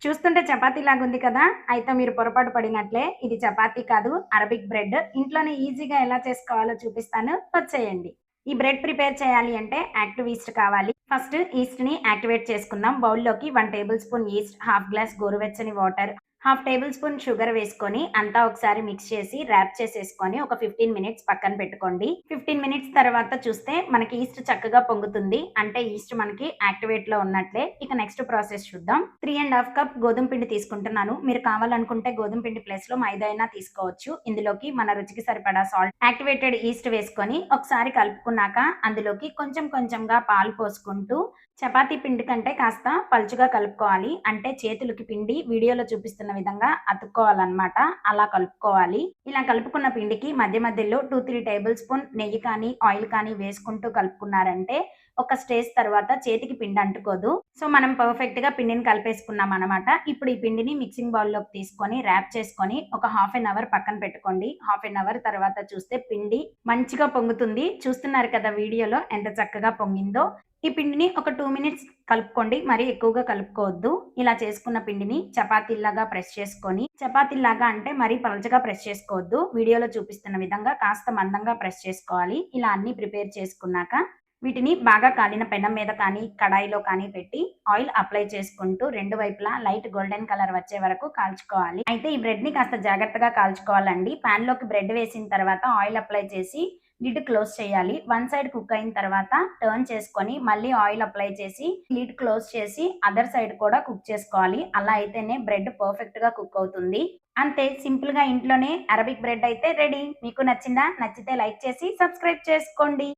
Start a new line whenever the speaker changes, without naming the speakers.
చూస్తుంటే చపాతీ లాగుంది కదా! అయితే మీరు పొరపాటు పడినట్లే. ఇది చపాతీ కాదు, అరబిక్ బ్రెడ్. ఇంట్లోనే ఈజీగా ఎలా చేసుకోవాలో చూపిస్తాను. వచ్చేయండి. ఈ బ్రెడ్ ప్రిపేర్ చేయాలి అంటే యాక్టివ్ ఈస్ట్ కావాలి. ఫస్ట్ ఈస్ట్‌ని యాక్టివేట్ చేసుకుందాం. బౌల్‌లోకి 1 table spoon yeast, half glass గోరువెచ్చని water, half table spoon sugar వేసుకొని అంతా ఒకసారి మిక్స్ చేసి ర్యాప్ చేసేసుకొని ఒక 15 మినిట్స్ పక్కన పెట్టుకోండి. 15 మినిట్స్ తర్వాత చూస్తే మనకి ఈస్ట్ చక్కగా పొంగుతుంది. అంటే ఈస్ట్ మనకి యాక్టివేట్‌లో ఉన్నట్లే. ఇక నెక్స్ట్ ప్రాసెస్ చూద్దాం. 3 ½ కప్ గోధుమ పిండి తీసుకుంటున్నాను. మీరు కావాలనుకుంటే గోధుమ పిండి ప్లేస్‌లో మైదా అయినా తీసుకోవచ్చు. ఇందులోకి మన రుచికి సరిపడా సాల్ట్, యాక్టివేటెడ్ ఈస్ట్ వేసుకొని ఒకసారి కలుపుకున్నాక అందులోకి కొంచెం కొంచెంగా పాలు పోసుకుంటూ చపాతీ పిండి కంటే కాస్త పలుచగా కలుపుకోవాలి. అంటే చేతులకి పిండి వీడియోలో చూపిస్తున్న విధంగా అతుక్కోవాలనమాట. అలా కలుపుకోవాలి. ఇలా కలుపుకున్న పిండికి మధ్య మధ్యలో 2, 3 టేబుల్ స్పూన్ నెయ్యి కానీ, ఆయిల్ కానీ వేసుకుంటూ కలుపుకున్నారంటే ఒక స్టేజ్ తర్వాత చేతికి పిండి అంటుకోదు. సో, మనం పర్ఫెక్ట్‌గా పిండిని కలిపేసుకున్నామనమాట. ఇప్పుడు ఈ పిండిని మిక్సింగ్ బౌల్‌లోకి తీసుకొని ర్యాప్ చేసుకొని ఒక హాఫ్ ఎన్ అవర్ పక్కన పెట్టుకోండి. హాఫ్ ఎన్ అవర్ తర్వాత చూస్తే పిండి మంచిగా పొంగుతుంది. చూస్తున్నారు కదా వీడియోలో ఎంత చక్కగా పొంగిందో. ఈ పిండిని ఒక 2 మినిట్స్ కలుపుకోండి. మరీ ఎక్కువగా కలుపుకోవద్దు. ఇలా చేసుకున్న పిండిని చపాతీల్లాగా ప్రెస్ చేసుకొని, చపాతీల్లాగా అంటే మరీ పలచగా ప్రెస్ చేసుకోవద్దు. వీడియోలో చూపిస్తున్న విధంగా కాస్త మందంగా ప్రెస్ చేసుకోవాలి. ఇలా అన్నీ ప్రిపేర్ చేసుకున్నాక వీటిని బాగా కాలిన పెనం మీద కానీ, కడాయిలో కానీ పెట్టి ఆయిల్ అప్లై చేసుకుంటూ రెండు వైపులా లైట్ గోల్డెన్ కలర్ వచ్చే వరకు కాల్చుకోవాలి. అయితే ఈ బ్రెడ్‌ని కాస్త జాగ్రత్తగా కాల్చుకోవాలండి. పాన్‌లోకి బ్రెడ్ వేసిన తర్వాత ఆయిల్ అప్లై చేసి లిడ్ క్లోజ్ చేయాలి. వన్ సైడ్ కుక్ అయిన తర్వాత టర్న్ చేసుకొని మళ్ళీ ఆయిల్ అప్లై చేసి లిడ్ క్లోజ్ చేసి అదర్ సైడ్ కూడా కుక్ చేసుకోవాలి. అలా అయితేనే బ్రెడ్ పర్ఫెక్ట్‌గా కుక్ అవుతుంది. అంతే సింపుల్‌గా ఇంట్లోనే అరబిక్ బ్రెడ్ అయితే రెడీ. మీకు నచ్చిందా? నచ్చితే లైక్ చేసి సబ్స్క్రైబ్ చేసుకోండి.